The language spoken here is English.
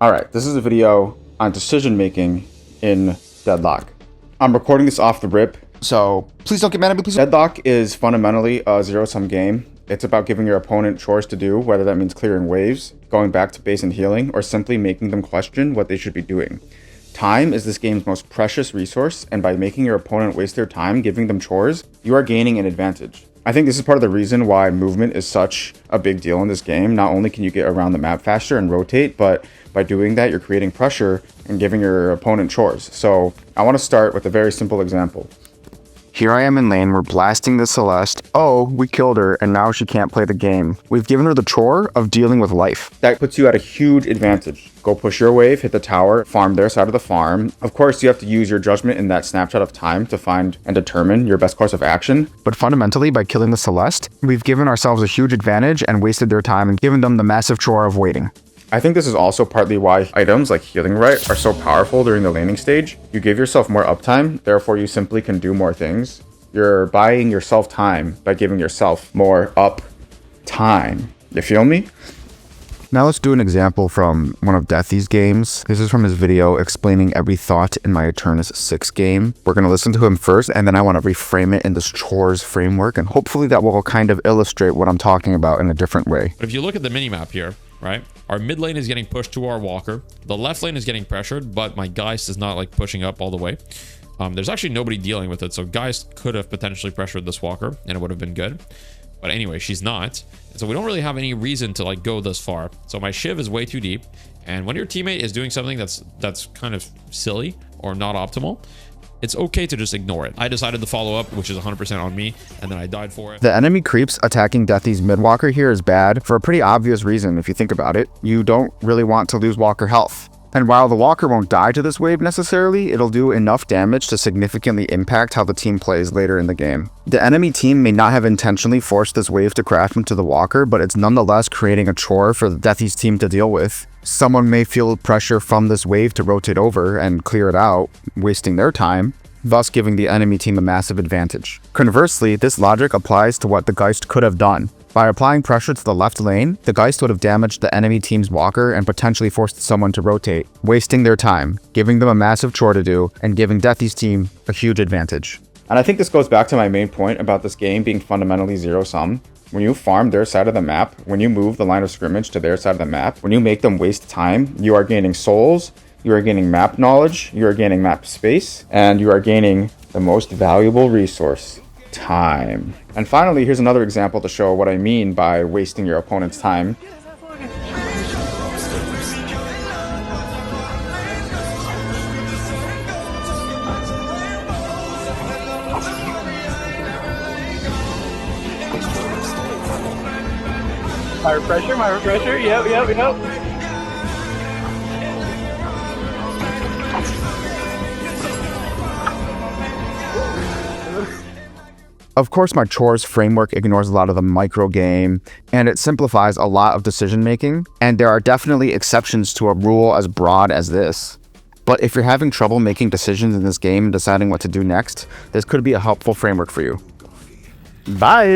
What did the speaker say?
Alright, this is a video on decision making in Deadlock. I'm recording this off the rip, so please don't get mad at me, please. Deadlock is fundamentally a zero-sum game. It's about giving your opponent chores to do, whether that means clearing waves, going back to base and healing, or simply making them question what they should be doing. Time is this game's most precious resource, and by making your opponent waste their time giving them chores, you are gaining an advantage. I think this is part of the reason why movement is such a big deal in this game. Not only can you get around the map faster and rotate, but by doing that, you're creating pressure and giving your opponent chores. So I want to start with a very simple example. Here I am in lane, we're blasting the Celeste. Oh, we killed her, and now she can't play the game. We've given her the chore of dealing with life. That puts you at a huge advantage. Go push your wave, hit the tower, farm their side of the farm. Of course, you have to use your judgment in that snapshot of time to find and determine your best course of action. But fundamentally, by killing the Celeste, we've given ourselves a huge advantage and wasted their time and given them the massive chore of waiting. I think this is also partly why items like Healing Right are so powerful during the laning stage. You give yourself more uptime, therefore you simply can do more things. You're buying yourself time by giving yourself more up time. You feel me? Now let's do an example from one of Deathy's games. This is from his video explaining every thought in my Eternus 6 game. We're going to listen to him first, and then I want to reframe it in this chores framework, and hopefully that will kind of illustrate what I'm talking about in a different way. But if you look at the minimap here, right? Our mid lane is getting pushed to our walker. The left lane is getting pressured, but my Geist is not like pushing up all the way. There's actually nobody dealing with it, so Geist could have potentially pressured this walker, and it would have been good. But anyway, she's not. And so we don't really have any reason to like go this far. So my Shiv is way too deep. And when your teammate is doing something that's kind of silly or not optimal, it's okay to just ignore it. I decided to follow up, which is 100% on me, and then I died for it. The enemy creeps attacking Deathy's mid walker here is bad for a pretty obvious reason if you think about it. You don't really want to lose walker health. And while the walker won't die to this wave necessarily, it'll do enough damage to significantly impact how the team plays later in the game. The enemy team may not have intentionally forced this wave to craft into the walker, but it's nonetheless creating a chore for Deathy's team to deal with. Someone may feel pressure from this wave to rotate over and clear it out, wasting their time, thus giving the enemy team a massive advantage. Conversely, this logic applies to what the Geist could have done. By applying pressure to the left lane, the Geist would have damaged the enemy team's walker and potentially forced someone to rotate, wasting their time, giving them a massive chore to do, and giving Deathy's team a huge advantage. And I think this goes back to my main point about this game being fundamentally zero-sum. When you farm their side of the map, when you move the line of scrimmage to their side of the map, when you make them waste time, you are gaining souls, you are gaining map knowledge, you are gaining map space, and you are gaining the most valuable resource, time. And finally, here's another example to show what I mean by wasting your opponent's time. My refresher, yep. Of course, my chores framework ignores a lot of the micro game, and it simplifies a lot of decision making, and there are definitely exceptions to a rule as broad as this. But if you're having trouble making decisions in this game and deciding what to do next, this could be a helpful framework for you. Bye!